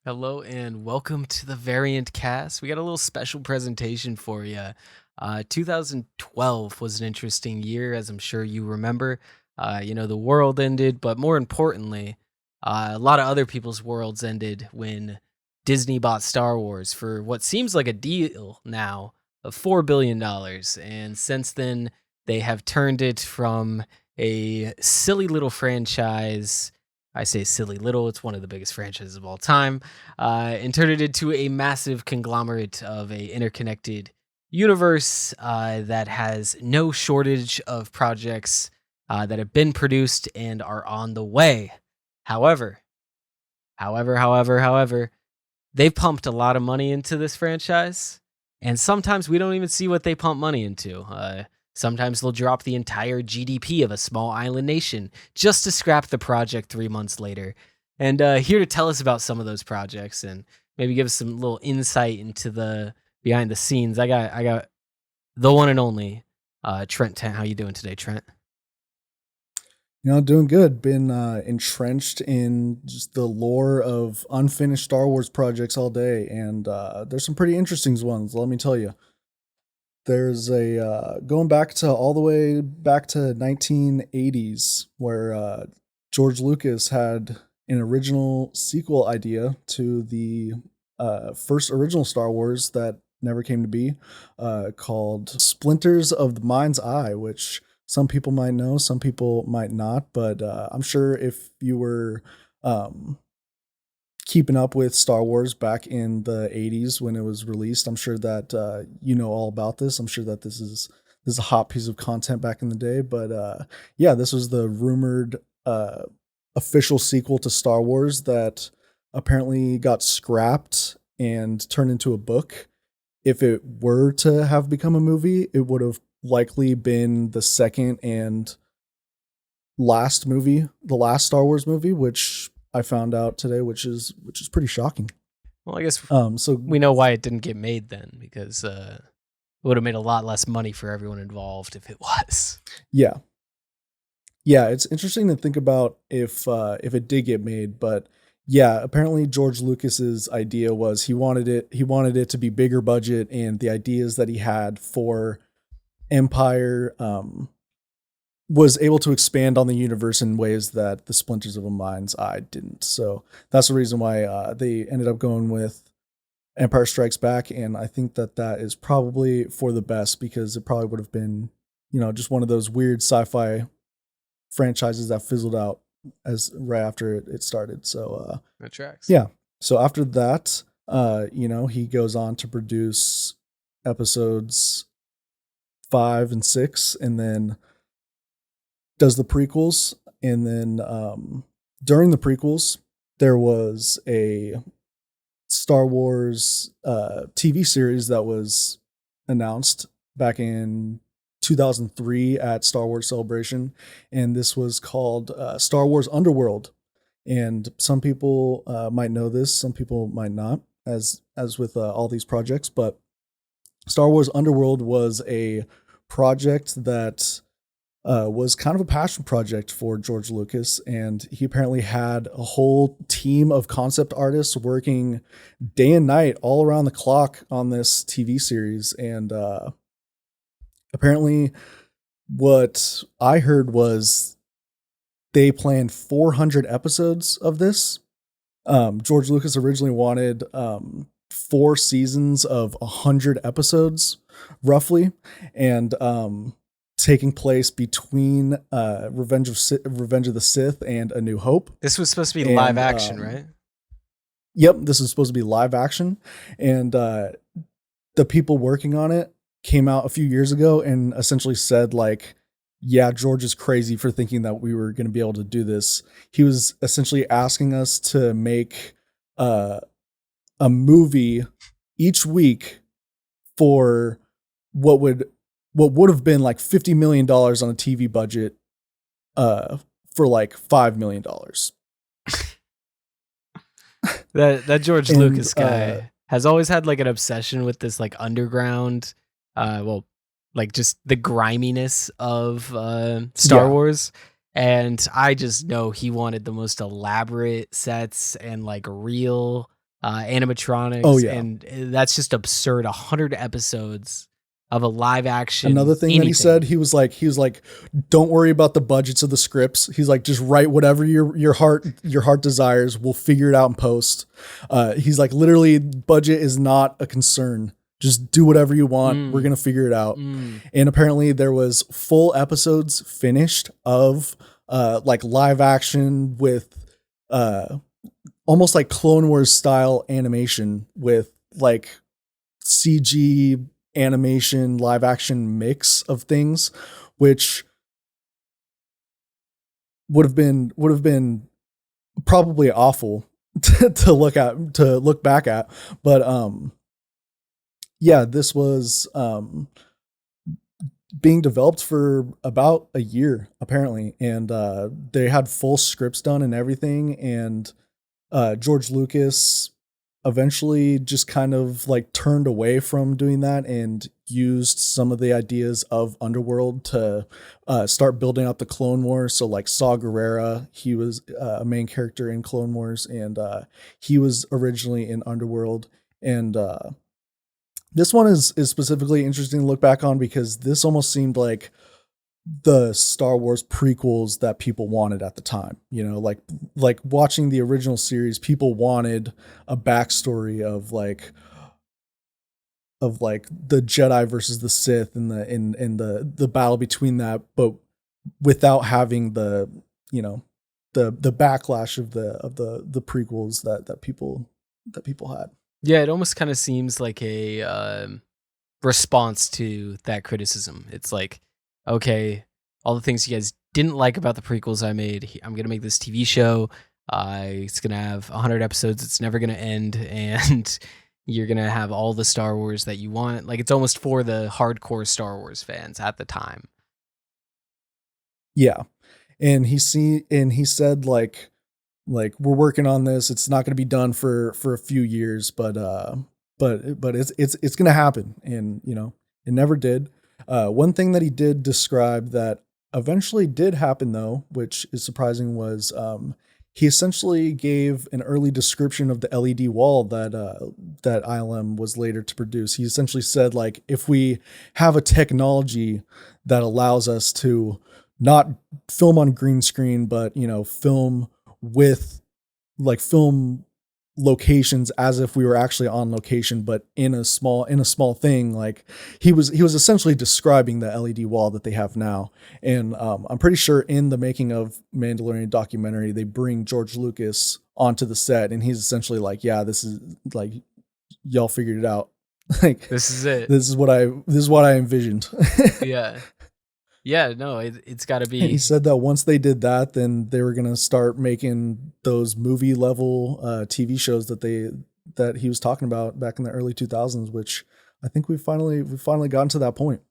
Hello and welcome to the Variant Cast. We got a little special presentation for you. 2012 was an interesting year, as I'm sure you remember. The world ended, but more importantly, a lot of other people's worlds ended when Disney bought Star Wars for what seems like a deal now of $4 billion. And since then, they have turned it from a silly little franchise. I say silly little, it's one of the biggest franchises of all time, and turned it into a massive conglomerate of a interconnected universe that has no shortage of projects that have been produced and are on the way. However, however, they've pumped a lot of money into this franchise, and sometimes we don't even see what they pump money into. Sometimes they'll drop the entire GDP of a small island nation just to scrap the project 3 months later. And here to tell us about some of those projects and maybe give us some little insight into the behind the scenes, I got the one and only Trent. How you doing today, Trent? Doing good. Been entrenched in just the lore of unfinished Star Wars projects all day, and there's some pretty interesting ones. Let me tell you. There's a going back to all the way back to 1980s, where George Lucas had an original sequel idea to the first original Star Wars that never came to be, called Splinters of the Mind's Eye, which some people might know, some people might not, but I'm sure if you were um, keeping up with Star Wars back in the 80s when it was released, I'm sure that you know all about this. I'm sure that this is a hot piece of content back in the day, but yeah, this was the rumored official sequel to Star Wars that apparently got scrapped and turned into a book. If it were to have become a movie, it would have likely been the second and the last Star Wars movie, which I found out today, which is pretty shocking. Well, I guess So we know why it didn't get made then, because it would have made a lot less money for everyone involved if it was. yeah, yeah, it's interesting to think about if it did get made, but yeah, apparently George Lucas's idea was he wanted it to be bigger budget, and the ideas that he had for Empire was able to expand on the universe in ways that the Splinters of a Mind's Eye didn't. So that's the reason why they ended up going with Empire Strikes Back, and I think that that is probably for the best because it probably would have been, just one of those weird sci-fi franchises that fizzled out as right after it started. So That tracks. yeah. So after that, he goes on to produce episodes 5 and 6, and then does the prequels, and then during the prequels there was a Star Wars TV series that was announced back in 2003 at Star Wars Celebration, and this was called Star Wars Underworld. And some people might know this, some people might not, as with all these projects. But Star Wars Underworld was a project that was kind of a passion project for George Lucas, and he apparently had a whole team of concept artists working day and night, all around the clock on this TV series. And apparently, what I heard was they planned 400 episodes of this. George Lucas originally wanted 4 seasons of 100 episodes, roughly, and taking place between Revenge of the Sith and A New Hope. This was supposed to be live And action, right? yep, this is supposed to be live action, and the people working on it came out a few years ago and essentially said like, yeah, George is crazy for thinking that we were going to be able to do this. He was essentially asking us to make uh, a movie each week for what would what would have been like $50 million on a TV budget uh for like $5 million. That George And Lucas guy has always had like an obsession with this like underground, well, like just the griminess of Star yeah, Wars. And I just know he wanted the most elaborate sets and like real. Oh animatronics, yeah. and that's just absurd. 100 episodes of a live Another action thing that he said, anything. he was like, don't worry about the budgets of the scripts. He's like, just write whatever your heart desires. We'll figure it out in post. He's like, literally, budget is not a concern. Just do whatever you want. We're Mm, gonna figure it out. mm. And apparently, there was full episodes finished of like live action with uh almost like Clone Wars style animation with like CG animation live action mix of things, which would have been probably awful to look back at. But yeah, this was being developed for about a year apparently, and they had full scripts done and everything. And George Lucas eventually just kind of like turned away from doing that and used some of the ideas of Underworld to start building up the Clone Wars. So like Saw Gerrera, he was a main character in Clone Wars, and he was originally in Underworld. And this one is specifically interesting to look back on because this almost seemed like the Star Wars prequels that people wanted at the time. You know, like watching the original series, people wanted a backstory of like the Jedi versus the Sith and the battle between that, but without having the, you know, the backlash of the prequels that people had. Yeah, it almost kind of seems like a response to that criticism. It's like, okay, all the things you guys didn't like about the prequels I made, I'm gonna make this TV show. It's gonna have 100 episodes. It's never gonna end, and you're gonna have all the Star Wars that you want. Like, it's almost for the hardcore Star Wars fans at the time. Yeah. And he said like we're working on this. It's not going to be done for a few years, but it's going to happen. And you know, it never did. One thing that he did describe that eventually did happen though, which is surprising, was he essentially gave an early description of the LED wall that ILM was later to produce. He essentially said like, if we have a technology that allows us to not film on green screen, but you know, film locations as if we were actually on location, but in a small thing. Like he was essentially describing the LED wall that they have now. And I'm pretty sure in the making of Mandalorian documentary, they bring George Lucas onto the set, and he's essentially like, yeah, this is like, y'all figured it out. Like This is it. this is what I envisioned. Yeah, yeah. No, it's got to And he be. said that once they did that, then they were gonna start making those movie level TV shows that he was talking about back in the early 2000s. Which I think we finally gotten to that point.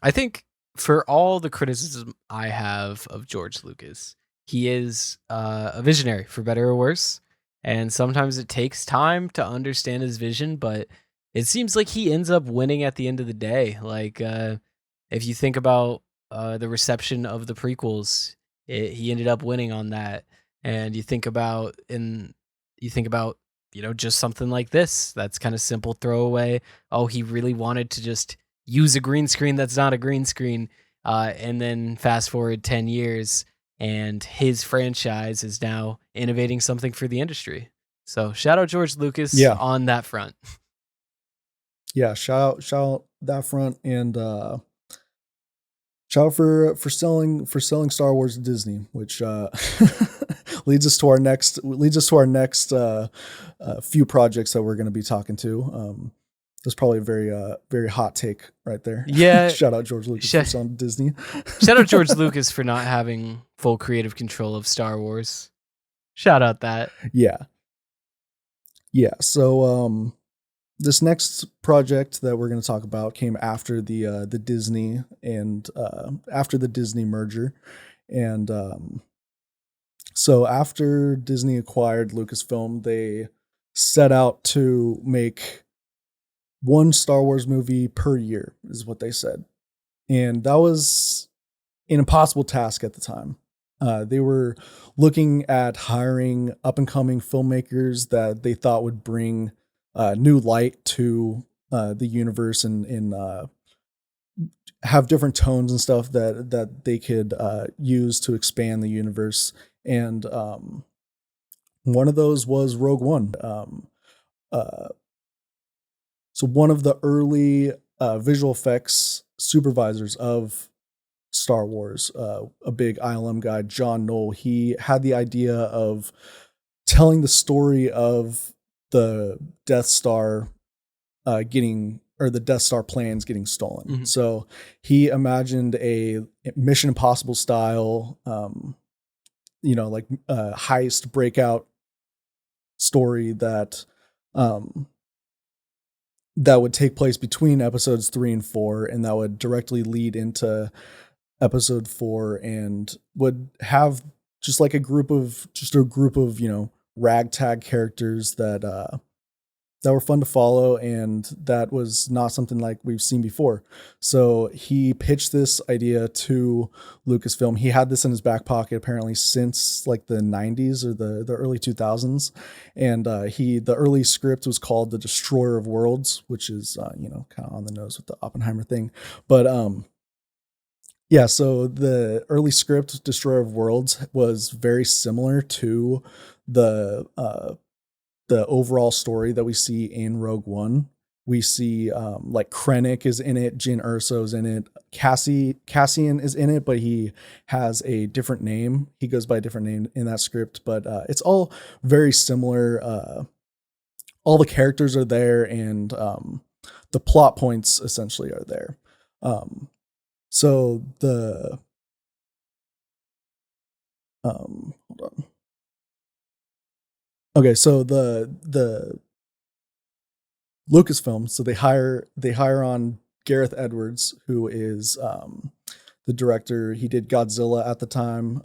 I think for all the criticism I have of George Lucas, he is a visionary, for better or worse. And sometimes it takes time to understand his vision, but it seems like he ends up winning at the end of the day. Like, if you think about the reception of the prequels, he ended up winning on that. And you think about, just something like this that's kind of simple throwaway. Oh, he really wanted to just use a green screen that's not a green screen. And then fast forward 10 years, and his franchise is now innovating something for the industry. So shout out George Lucas Yeah, on that front. yeah. Shout out that front, and shout out for selling Star Wars to Disney, which leads us to our next few projects that we're going to be talking to. That's probably a very hot take right there. Yeah, Shout out George Lucas sh- for selling to Disney. shout out George Lucas for not having full creative control of Star Wars. Shout out that. Yeah, yeah. So this next project that we're going to talk about came after the Disney and after the Disney merger. And so after Disney acquired Lucasfilm, they set out to make one Star Wars movie per year, is what they said. And that was an impossible task at the time. They were looking at hiring up and coming filmmakers that they thought would bring new light to the universe, and have different tones and stuff that they could use to expand the universe. And one of those was Rogue One. Uh, so one of the early visual effects supervisors of Star Wars, a big ILM guy, John Knoll, he had the idea of telling the story of the Death Star the Death Star plans getting stolen. Mhm. So he imagined a Mission Impossible style, like heist breakout story um, that would take place between episodes 3 and 4, and that would directly lead into episode 4, and would have just a group of ragtag characters that were fun to follow, and that was not something like we've seen before. So he pitched this idea to Lucasfilm. He had this in his back pocket apparently since like the 90s or the early 2000s, and the early script was called The Destroyer of Worlds, which is kind of on the nose with the Oppenheimer thing, but yeah, so the early script, Destroyer of Worlds, was very similar to the overall story that we see in Rogue One. We see like Krennic is in it, Jyn Erso's in it, Cassian is in it, but he has a different name. He goes by a different name in that script, but it's all very similar. All the characters are there, and the plot points essentially are there. So the hold on. Okay, so the Lucasfilm, so they hire on Gareth Edwards, who is the director. He did Godzilla at the time,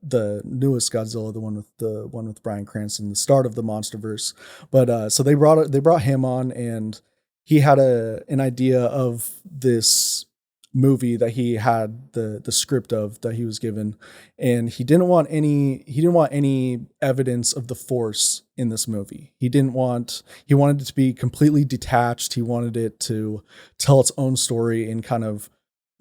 the newest Godzilla, the one with Bryan Cranston, the start of the MonsterVerse. But so they brought him on, and he had an idea of this movie that he had the script of that he was given, and he didn't want any evidence of the Force in this movie. He wanted it to be completely detached. He wanted it to tell its own story and kind of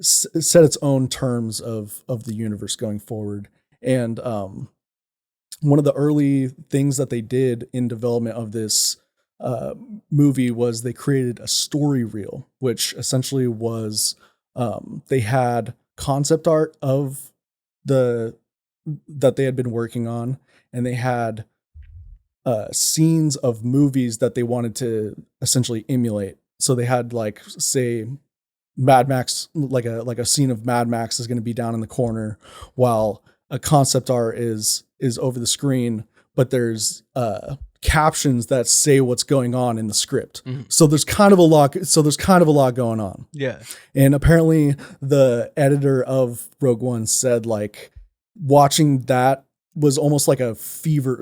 set its own terms of the universe going forward. And one of the early things that they did in development of this movie was they created a story reel, which essentially was they had concept art of that they had been working on, and they had scenes of movies that they wanted to essentially emulate. So they had, like, say, Mad Max, like a scene of Mad Max is going to be down in the corner while a concept art is over the screen, but there's captions that say what's going on in the script. Mm-hmm. So there's kind of a lot going on. Yeah. And apparently the editor of Rogue One said, like, watching that was almost like a fever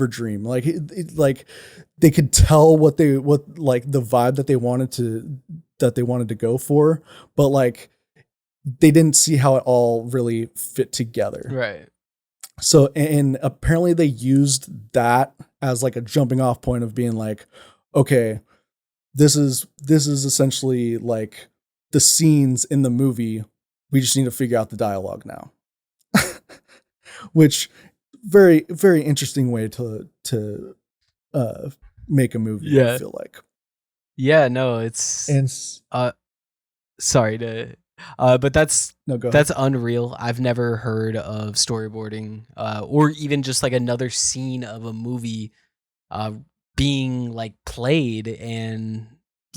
dream. Like like they could tell what the vibe that they wanted to go for, but like they didn't see how it all really fit together. Right. So, and apparently they used that as like a jumping off point of being like, okay, this is essentially like the scenes in the movie. We just need to figure out the dialogue now. Which very, very interesting way to make a movie. Yeah. I feel like. Yeah, no, it's sorry to but that's unreal. I've never heard of storyboarding or even just like another scene of a movie being like played and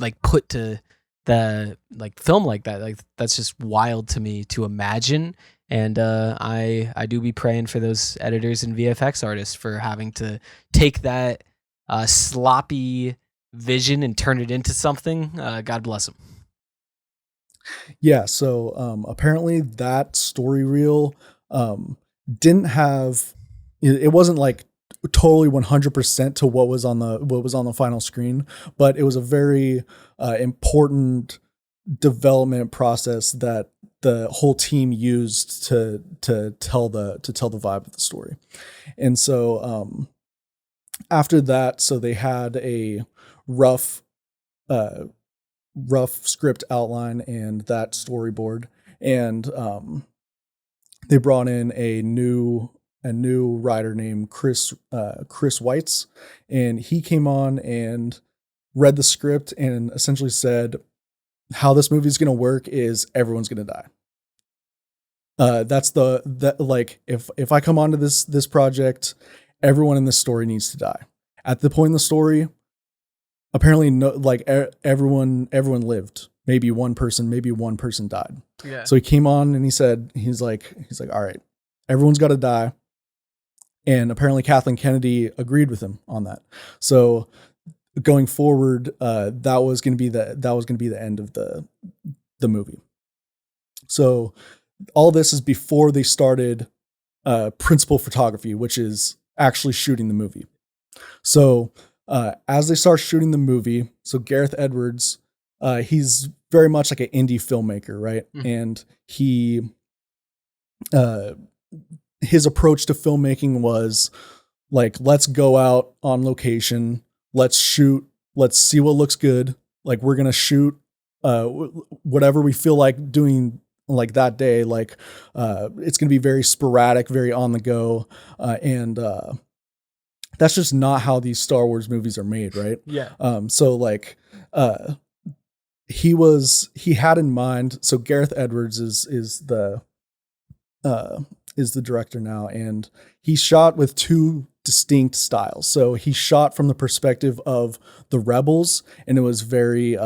like put to the like film like that. Like that's just wild to me to imagine. And I do be praying for those editors and VFX artists for having to take that sloppy vision and turn it into something. God bless them. Yeah, so apparently that story reel didn't have it wasn't like totally 100% to what was on the final screen, but it was a very important development process that the whole team used to tell the vibe of the story. And so after that, so they had a rough uh, rough script outline and that storyboard, and they brought in a new writer named Chris Weitz, and he came on and read the script and essentially said how this movie is going to work is everyone's going to die. That's that like if I come onto this project, everyone in this story needs to die. At the point in the story, apparently no, like everyone lived. Maybe one person died. Yeah. So he came on and he said he's like all right, everyone's got to die. And apparently Kathleen Kennedy agreed with him on that. So going forward, that was going to be the end of the movie. So all this is before they started principal photography, which is actually shooting the movie. So as they start shooting the movie, so Gareth Edwards, he's very much like an indie filmmaker, right? And he, his approach to filmmaking was like, let's go out on location, let's shoot, let's see what looks good. Like we're gonna shoot whatever we feel like doing like that day. Like it's gonna be very sporadic, very on the go, and that's just not how these Star Wars movies are made, right? Yeah. So like he had in mind, so Gareth Edwards is the director now, and he shot with two distinct styles. So he shot from the perspective of the rebels, and it was very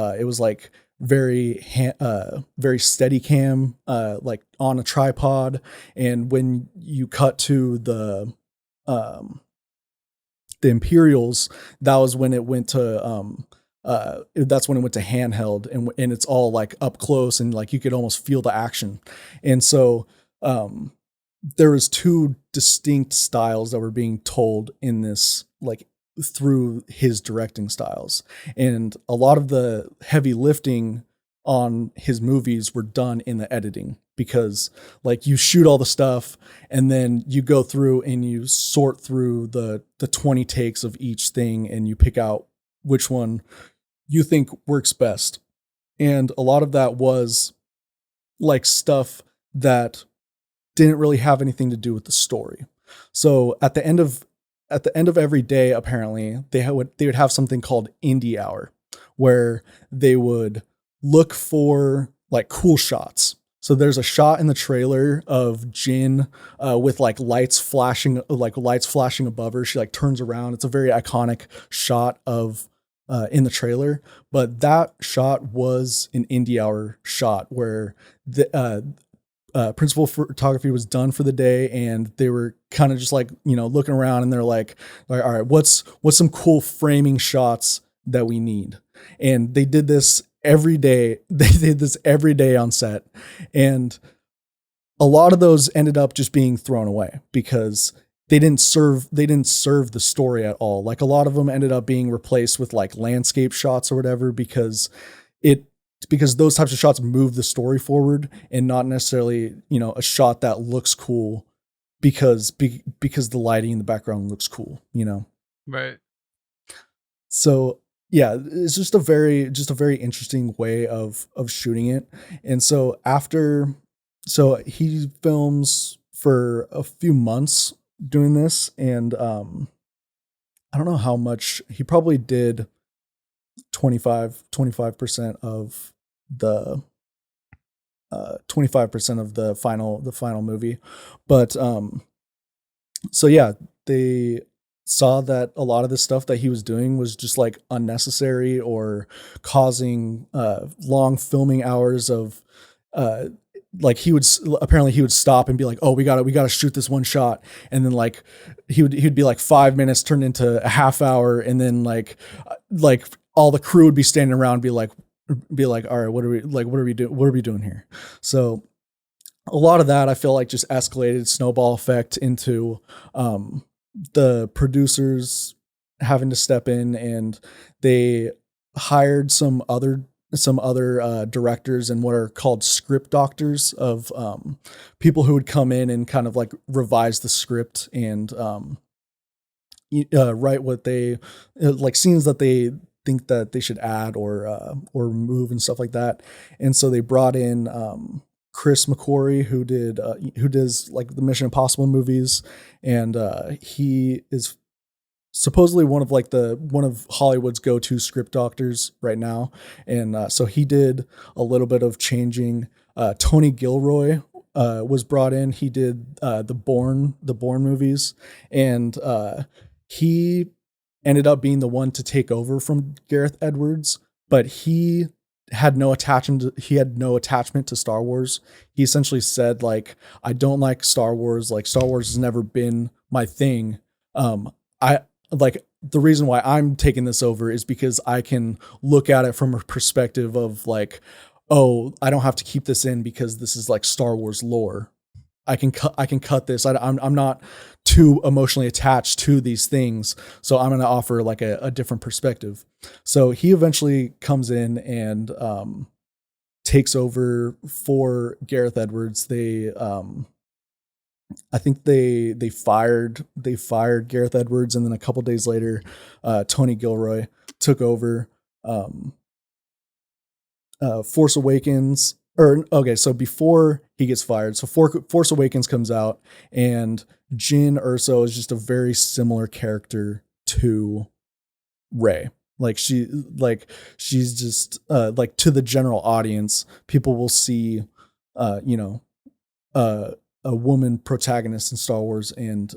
very steady cam, like on a tripod. And when you cut to the Imperials, that was when it went to that's when it went to handheld, and it's all like up close, and like you could almost feel the action. And so there was two distinct styles that were being told in this, like through his directing styles. And a lot of the heavy lifting on his movies were done in the editing, because like you shoot all the stuff and then you go through and you sort through the 20 takes of each thing and you pick out which one you think works best. And a lot of that was like stuff that didn't really have anything to do with the story. So at the end of every day, apparently they would have something called Indie Hour, where they would look for like cool shots. So there's a shot in the trailer of Jyn with like lights flashing above her. She like turns around. It's a very iconic shot of in the trailer, but that shot was an Indie Hour shot where the principal photography was done for the day, and they were kind of just like, you know, looking around, and they're like, all right, what's some cool framing shots that we need? And they did this every day. They did this every day on set, and a lot of those ended up just being thrown away because they didn't serve the story at all. Like a lot of them ended up being replaced with like landscape shots or whatever, because those types of shots move the story forward, and not necessarily, you know, a shot that looks cool because the lighting in the background looks cool, you know? Right. So yeah, it's just a very interesting way of shooting it. And so he films for a few months doing this, and I don't know how much he probably did. 25% of the 25% of the final movie. But so yeah, they saw that a lot of the stuff that he was doing was just like unnecessary or causing long filming hours of like he would stop and be like, oh, we gotta shoot this one shot, and then like he'd be like 5 minutes turned into a half hour, and then like all the crew would be standing around and be like, all right, what are we doing here? So a lot of that I feel like just escalated, snowball effect, into the producers having to step in, and they hired some other some other directors and what are called script doctors of people who would come in and kind of like revise the script and write what they like scenes that they think that they should add or remove and stuff like that. And so they brought in Chris McQuarrie, who does like the Mission Impossible movies, and he is supposedly one of Hollywood's go-to script doctors right now. And so he did a little bit of changing. Tony Gilroy was brought in. He did the Bourne movies, and he ended up being the one to take over from Gareth Edwards, but he had no attachment to Star Wars. He essentially said like, I don't like Star Wars. Like Star Wars has never been my thing. I like the reason why I'm taking this over is because I can look at it from a perspective of like, oh, I don't have to keep this in because this is like Star Wars lore. I can cut this. I'm not too emotionally attached to these things, so I'm going to offer like a different perspective. So he eventually comes in and takes over for Gareth Edwards. I think they fired Gareth Edwards, and then a couple days later, Tony Gilroy took over. Force Awakens, or okay, so before he gets fired, so Force Awakens comes out, and Jyn Erso is just a very similar character to Rey. She's just like to the general audience, people will see, you know, a woman protagonist in Star Wars and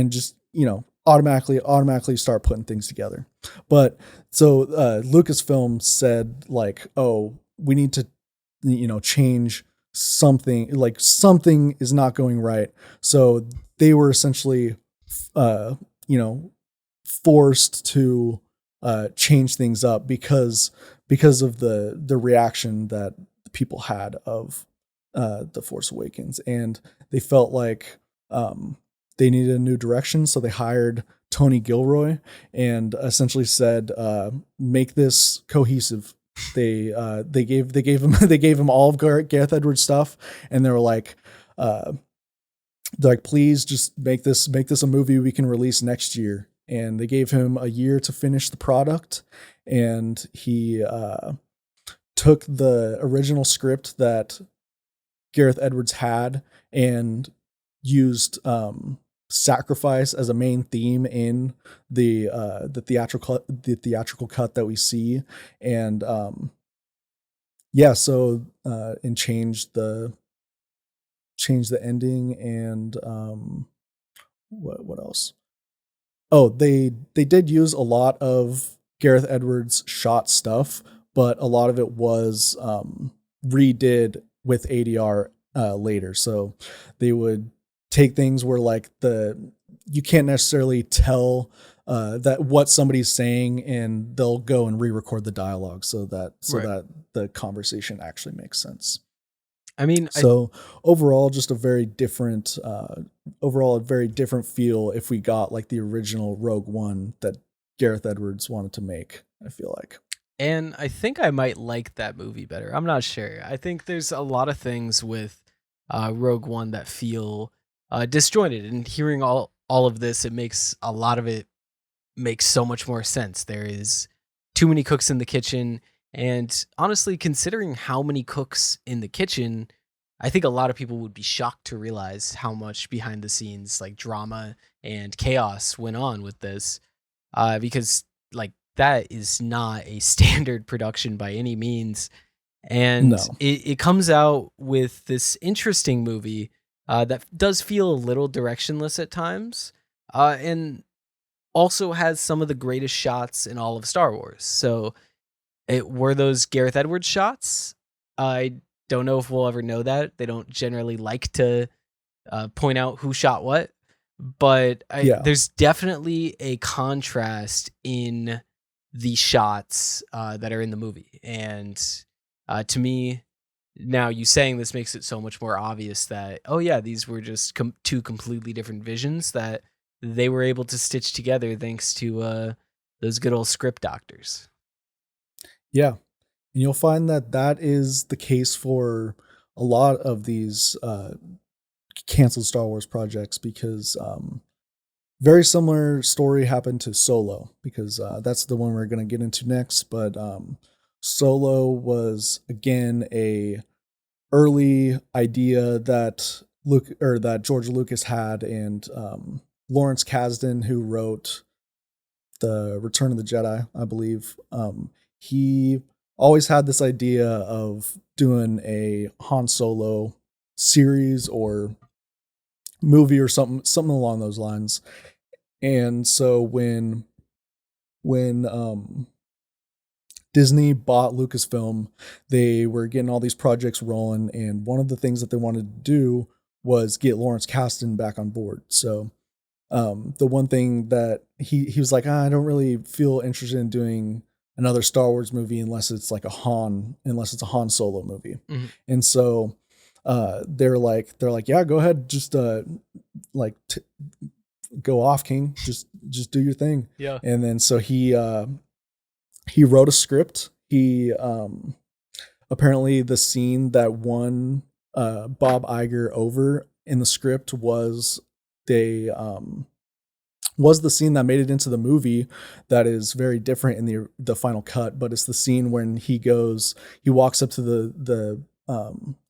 just, you know, automatically start putting things together. But so Lucasfilm said like, oh, we need to, you know, change something, like something is not going right. So they were essentially you know, forced to change things up because of the reaction that people had of the Force Awakens, and they felt like they needed a new direction, so they hired Tony Gilroy and essentially said, make this cohesive. They gave him they gave him all of Gareth Edwards stuff, and they were like, they're like, please just make this a movie we can release next year. And they gave him a year to finish the product, and he took the original script that Gareth Edwards had and used sacrifice as a main theme in the theatrical cut that we see, and so and changed the ending, and what else? Oh, they did use a lot of Gareth Edwards shot stuff, but a lot of it was redid with ADR later. So they would take things where like you can't necessarily tell that what somebody's saying, and they'll go and re-record the dialogue so that the conversation actually makes sense. I mean, so overall, just a very different feel if we got like the original Rogue One that Gareth Edwards wanted to make, I feel like. And I think I might like that movie better. I'm not sure. I think there's a lot of things with Rogue One that feel disjointed, and hearing all of this, it makes a lot of it makes so much more sense. There is too many cooks in the kitchen. And honestly, considering how many cooks in the kitchen, I think a lot of people would be shocked to realize how much behind the scenes like drama and chaos went on with this. Because like that is not a standard production by any means. And No. it comes out with this interesting movie that does feel a little directionless at times. And also has some of the greatest shots in all of Star Wars. So were those Gareth Edwards shots? I don't know if we'll ever know that. They don't generally like to point out who shot what, but there's definitely a contrast in the shots that are in the movie. And to me, now you saying this makes it so much more obvious that, oh yeah, these were just two completely different visions that they were able to stitch together thanks to those good old script doctors. Yeah. And you'll find that that is the case for a lot of these canceled Star Wars projects because very similar story happened to Solo because that's the one we're going to get into next. But Solo was again a early idea that that George Lucas had, and Lawrence Kasdan, who wrote the Return of the Jedi, I believe, he always had this idea of doing a Han Solo series or movie or something along those lines. And so when Disney bought Lucasfilm, they were getting all these projects rolling, and one of the things that they wanted to do was get Lawrence Kasdan back on board. So the one thing that he was like, I don't really feel interested in doing another Star Wars movie unless it's like unless it's a Han Solo movie. Mm-hmm. And so they're like, yeah, go ahead, just like go off, King, just do your thing. Yeah. And then so he wrote a script. He apparently the scene that won Bob Iger over in the script was the scene that made it into the movie that is very different in the final cut, but it's the scene when he walks up to the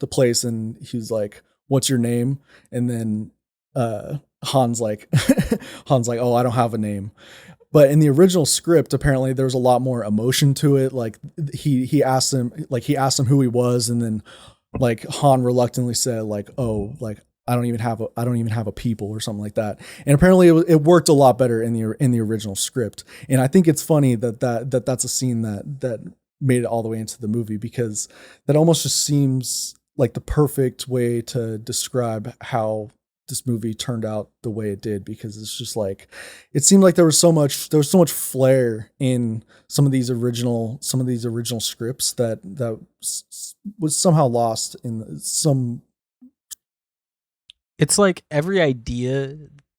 place and he's like, what's your name? And then Han's like oh, I don't have a name. But in the original script, apparently there was a lot more emotion to it. Like he asked him who he was, and then like Han reluctantly said like, oh, like I don't even have a people or something like that. And apparently it worked a lot better in the original script. And I think it's funny that's a scene that made it all the way into the movie, because that almost just seems like the perfect way to describe how this movie turned out the way it did, because it's just like it seemed like there was so much flair in some of these original scripts that was somehow lost in some. It's like every idea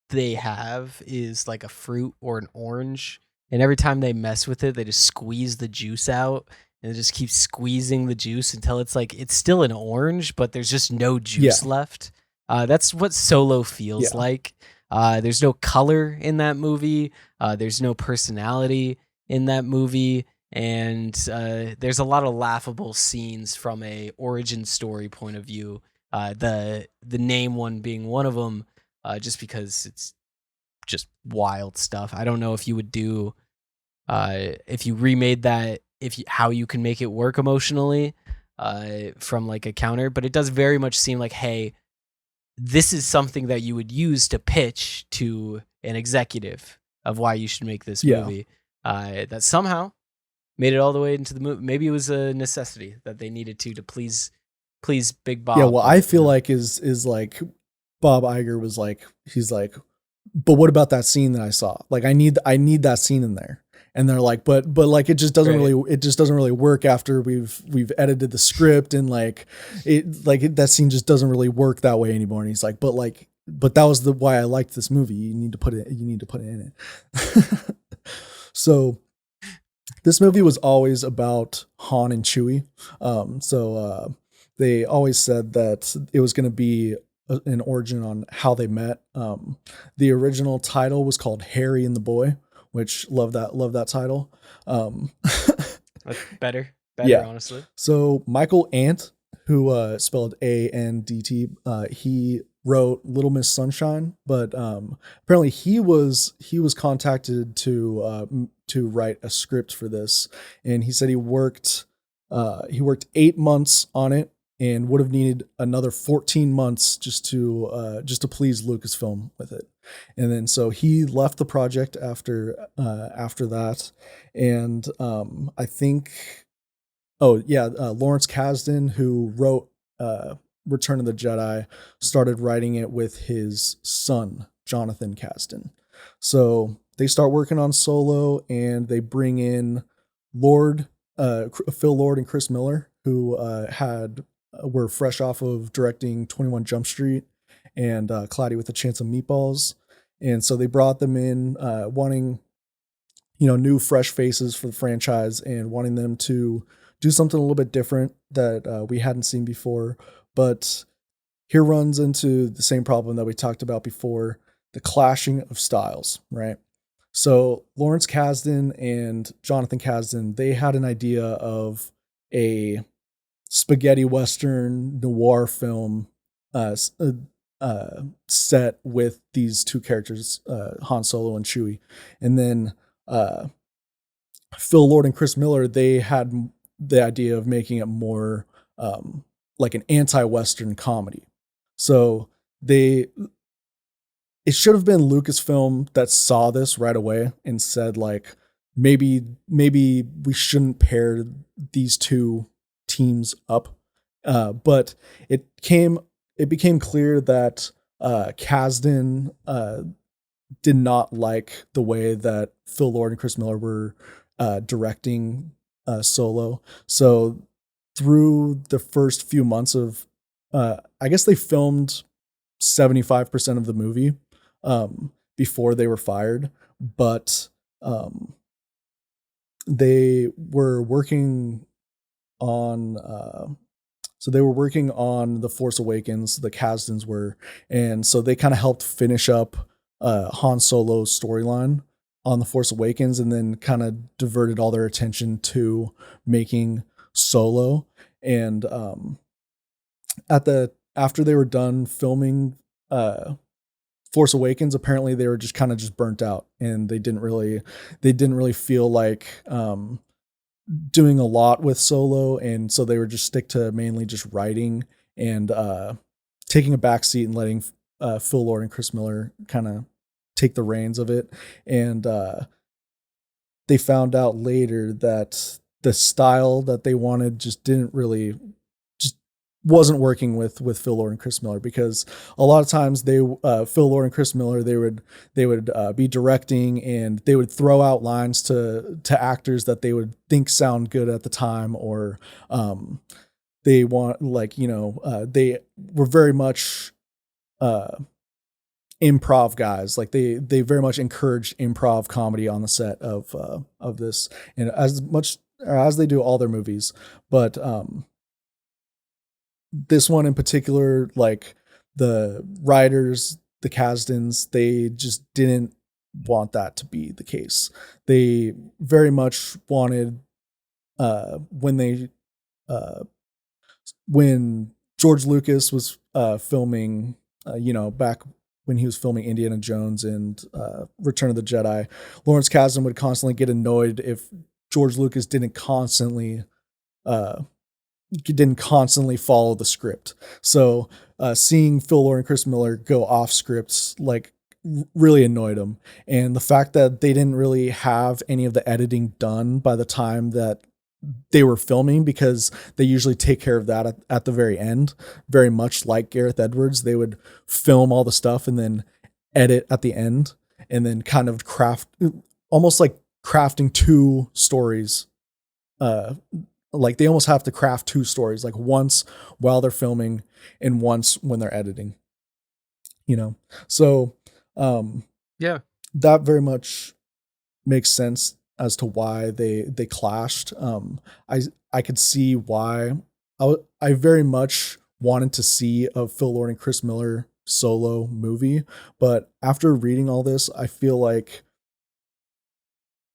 they have is like a fruit or an orange, and every time they mess with it, they just squeeze the juice out, and they just keep squeezing the juice until it's still an orange, but there's just no juice left. That's what Solo feels like. There's no color in that movie. There's no personality in that movie. And there's a lot of laughable scenes from a origin story point of view. The name one being one of them, just because it's just wild stuff. I don't know if you would do if you remade that, how you can make it work emotionally from like a counter, but it does very much seem like, hey, this is something that you would use to pitch to an executive of why you should make this movie. That somehow made it all the way into the movie. Maybe it was a necessity that they needed to please Big Bob. Yeah, well, I feel like is like Bob Iger was like, he's like, but what about that scene that I saw? Like, I need that scene in there. And they're like, but like it just doesn't really work after we've edited the script, and that scene just doesn't really work that way anymore. And he's like, but that was why I liked this movie. You need to put it in it. So this movie was always about Han and Chewie. They always said that it was going to be an origin on how they met. The original title was called Harry and the Boy, which love that title. better, honestly. So Michael Ant, who spelled ANDT, he wrote Little Miss Sunshine, but apparently he was contacted to write a script for this, and he said he worked 8 months on it and would have needed another 14 months just to please Lucasfilm with it. And then so he left the project after that. And I think, Lawrence Kasdan, who wrote Return of the Jedi, started writing it with his son, Jonathan Kasdan. So they start working on Solo, and they bring in Phil Lord and Chris Miller, who were fresh off of directing 21 Jump Street and Cloudy with a Chance of Meatballs. And so they brought them in, wanting, new fresh faces for the franchise, and wanting them to do something a little bit different that we hadn't seen before. But here runs into the same problem that we talked about before, the clashing of styles, right? So Lawrence Kasdan and Jonathan Kasdan, they had an idea of a spaghetti western noir film uh, set with these two characters, Han Solo and Chewie, and then uh, Phil Lord and Chris Miller, they had the idea of making it more like an anti-western comedy. So they it should have been Lucasfilm that saw this right away and said like maybe we shouldn't pair these two teams up. But it became clear that Kasdan did not like the way that Phil Lord and Chris Miller were directing Solo. So through the first few months of, I guess they filmed 75% of the movie before they were fired, but they were working on so they were working on The Force Awakens, the Kasdans were, and so they kind of helped finish up Han Solo's storyline on The Force Awakens, and then kind of diverted all their attention to making Solo. And at the after they were done filming Force Awakens, apparently they were just kind of just burnt out, and they didn't really feel like doing a lot with Solo, and so they were just stick to mainly just writing and taking a back seat and letting Phil Lord and Chris Miller kind of take the reins of it. And they found out later that the style that they wanted just wasn't working with Phil Lord and Chris Miller, because a lot of times Phil Lord and Chris Miller, they would be directing, and they would throw out lines to actors that they would think sound good at the time, or they want they were very much improv guys. Like they very much encouraged improv comedy on the set of this, and as much as they do all their movies. But this one in particular, like the writers, the Kasdans, they just didn't want that to be the case. They very much wanted when they when George Lucas was filming, back when he was filming Indiana Jones and Return of the Jedi, Lawrence Kasdan would constantly get annoyed if George Lucas uh, didn't constantly follow the script. So seeing Phil Lord and Chris Miller go off scripts like really annoyed him. And the fact that they didn't really have any of the editing done by the time that they were filming, because they usually take care of that at the very end, very much like Gareth Edwards. They would film all the stuff and then edit at the end, and then kind of craft, almost like crafting two stories. Like they almost have to craft two stories, like once while they're filming and once when they're editing, So Yeah. that very much makes sense as to why they clashed. I could see why. I very much wanted to see a Phil Lord and Chris Miller solo movie, but after reading all this, I feel like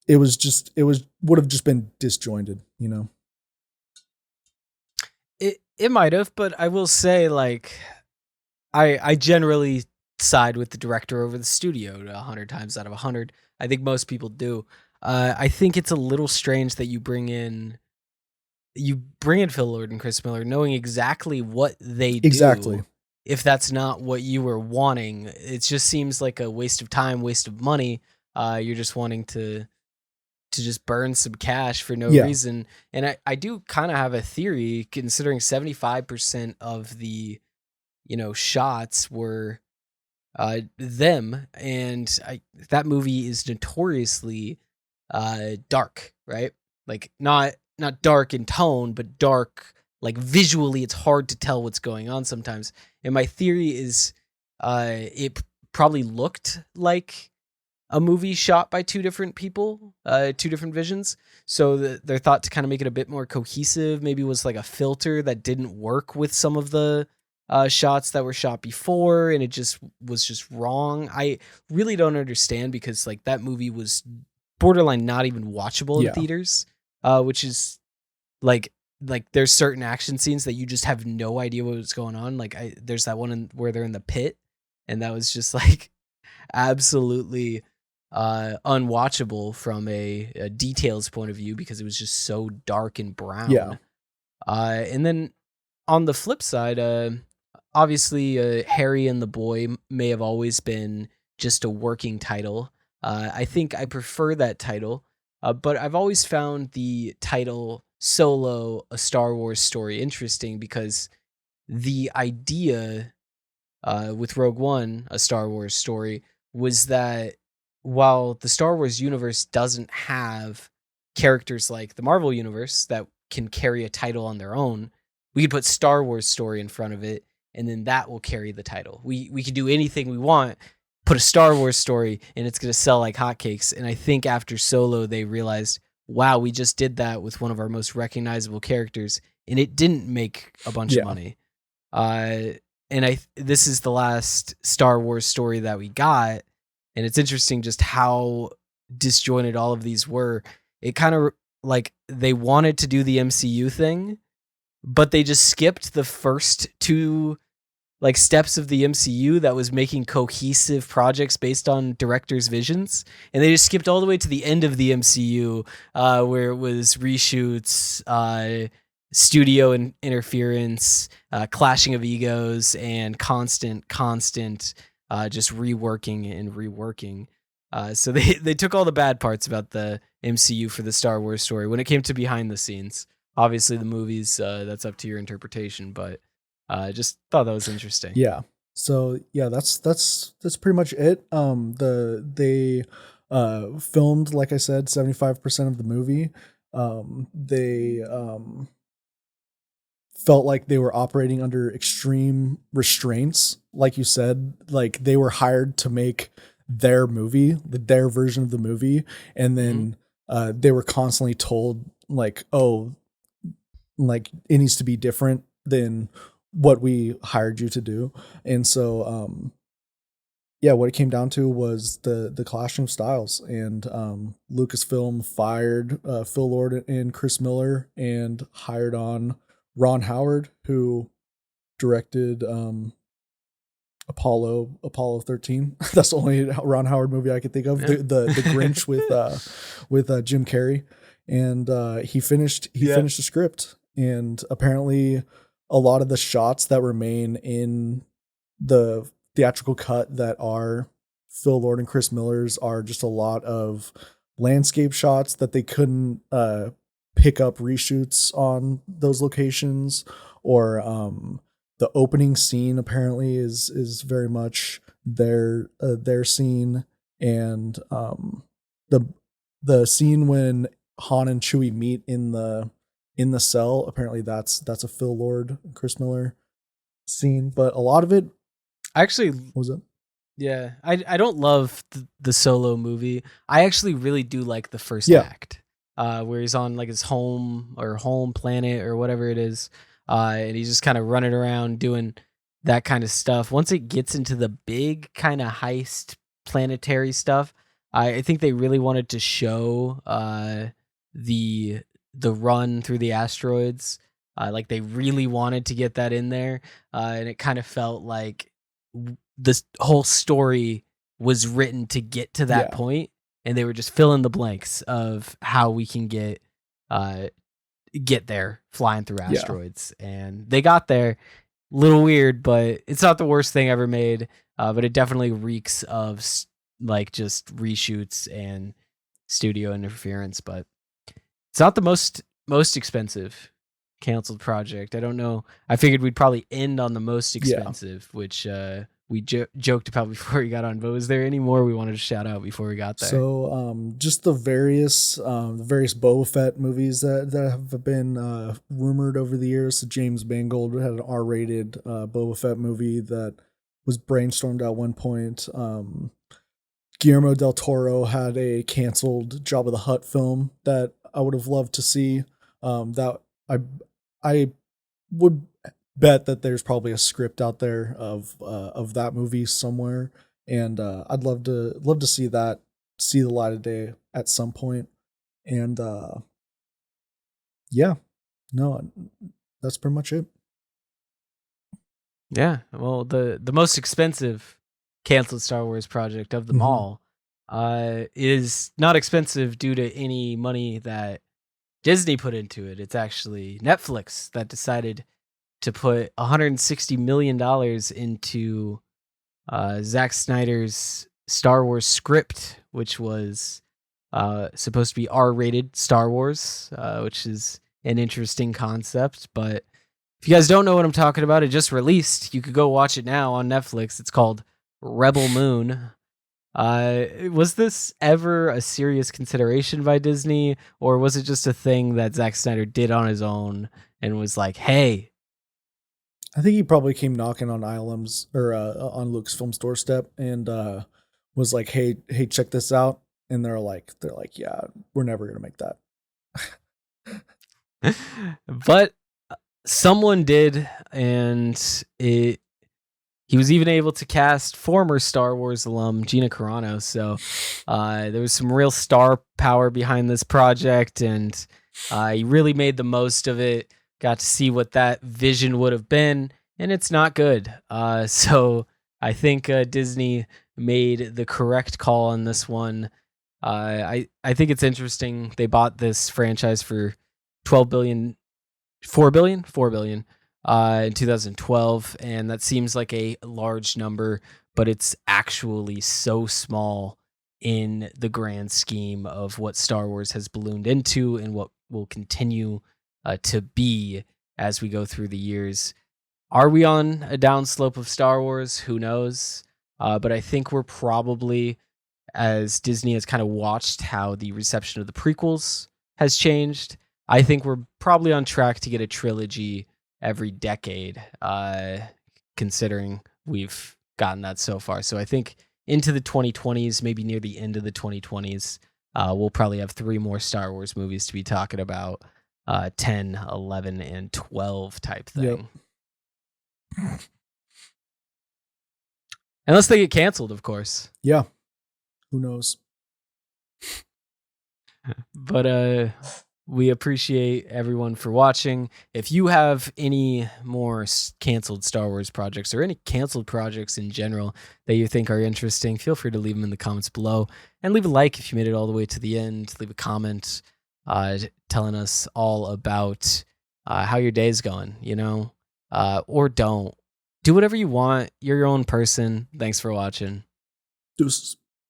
it would have just been disjointed. It might have, but I will say, like, I generally side with the director over the studio 100 times out of 100. I think most people do. I think it's a little strange that you bring in Phil Lord and Chris Miller knowing exactly what they Exactly. do. If that's not what you were wanting, it just seems like a waste of time, waste of money. You're just wanting to just burn some cash for no Yeah. reason. And I do kind of have a theory, considering 75% of the, shots were them. And that movie is notoriously dark, right? Like not dark in tone, but dark, like visually, it's hard to tell what's going on sometimes. And my theory is it probably looked like a movie shot by two different people, two different visions. So they're thought to kind of make it a bit more cohesive. Maybe it was like a filter that didn't work with some of the shots that were shot before, and it just was just wrong. I really don't understand because like that movie was borderline not even watchable in Yeah. theaters, which is like there's certain action scenes that you just have no idea what's going on. Like there's that one where they're in the pit, and that was just like absolutely unwatchable from a details point of view because it was just so dark and Yeah. brown. And then on the flip side, obviously, Harry and the Boy may have always been just a working title. I think I prefer that title, but I've always found the title Solo, a Star Wars story interesting because the idea with Rogue One, a Star Wars story, was that while the Star Wars universe doesn't have characters like the Marvel universe that can carry a title on their own, we could put Star Wars story in front of it, and then that will carry the title. We could do anything we want, put a Star Wars story, and it's going to sell like hotcakes. And I think after Solo, they realized, wow, we just did that with one of our most recognizable characters, and it didn't make a bunch of Yeah. money. Uh, and this is the last Star Wars story that we got, and it's interesting just how disjointed all of these were. It kind of like they wanted to do the MCU thing, but they just skipped the first two like steps of the MCU that was making cohesive projects based on directors' visions, and they just skipped all the way to the end of the MCU, where it was reshoots, studio interference, clashing of egos, and constant, just reworking and reworking. So they took all the bad parts about the MCU for the Star Wars story. When it came to behind the scenes, obviously the movies, that's up to your interpretation, but just thought that was interesting. Yeah. So yeah, that's pretty much it. They filmed, like I said, 75% of the movie. They felt like they were operating under extreme restraints. Like you said, like they were hired to make their movie, their version of the movie, and Hmm. then they were constantly told like, oh, like it needs to be different than what we hired you to do. And so yeah, what it came down to was the clashing of styles, and Lucasfilm fired Phil Lord and Chris Miller and hired on Ron Howard, who directed Apollo 13. That's the only Ron Howard movie I could think of. Yeah. The Grinch with Jim Carrey, and he Yeah. finished the script, and apparently a lot of the shots that remain in the theatrical cut that are Phil Lord and Chris Miller's are just a lot of landscape shots that they couldn't pick up reshoots on those locations, or the opening scene apparently is very much their scene, and the the scene when Han and Chewie meet in the cell, apparently that's a Phil Lord Chris Miller scene, but a lot of it Actually, was it. yeah, I don't love the Solo movie. I actually really do like the first Yeah, act, where he's on like his home planet or whatever it is, and he's just kind of running around doing that kind of stuff. Once it gets into the big kind of heist planetary stuff, I think they really wanted to show the the run through the asteroids. Like they really wanted to get that in there, and it kind of felt like this whole story was written to get to that yeah, point, and they were just filling the blanks of how we can uh get there flying through yeah, asteroids, and they got there. Little weird, but it's not the worst thing ever made. But it definitely reeks of like just reshoots and studio interference. But it's not the most expensive canceled project. I don't know. I figured we'd probably end on the most yeah. expensive, which we joked about before we got on. But was there any more we wanted to shout out before we got there? So just the various Boba Fett movies that have been rumored over the years. So James Mangold had an R-rated Boba Fett movie that was brainstormed at one point. Guillermo del Toro had a canceled Jabba the Hutt film that I would have loved to see. That I would bet that there's probably a script out there of that movie somewhere, and I'd love to see the light of day at some point. And yeah, no, that's pretty much it. Yeah, well, the most expensive canceled Star Wars project of them Hmm. all is not expensive due to any money that Disney put into it. It's actually Netflix that decided to put $160 million into Zack Snyder's Star Wars script, which was supposed to be R-rated Star Wars, which is an interesting concept. But if you guys don't know what I'm talking about, it just released. You could go watch it now on Netflix. It's called Rebel Moon. Was this ever a serious consideration by Disney, or was it just a thing that Zack Snyder did on his own and was like, "Hey, I think he probably came knocking on ILM's or on Lucasfilm's doorstep and was like, hey, check this out." And they're like, "Yeah, we're never gonna make that." but someone did, and it he was even able to cast former Star Wars alum Gina Carano. So there was some real star power behind this project, and he really made the most of it. Got to see what that vision would have been, and it's not good. So I think Disney made the correct call on this one. I think it's interesting. They bought this franchise for 12 billion 4 billion in 2012, and that seems like a large number, but it's actually so small in the grand scheme of what Star Wars has ballooned into and what will continue to be as we go through the years. Are we on a downslope of Star Wars? Who knows? But I think we're probably, as Disney has kind of watched how the reception of the prequels has changed, I think we're probably on track to get a trilogy every decade, considering we've gotten that so far. So I think into the 2020s, maybe near the end of the 2020s, we'll probably have 3 more Star Wars movies to be talking about, 10, 11, and 12 type Yep. thing. Unless they get canceled, of course. Yeah. Who knows? But we appreciate everyone for watching. If you have any more canceled Star Wars projects or any canceled projects in general that you think are interesting, feel free to leave them in the comments below, and leave a like if you made it all the way to the end. Leave a comment telling us all about how your day's going, or don't. Do whatever you want. You're your own person. Thanks for watching. Deuces.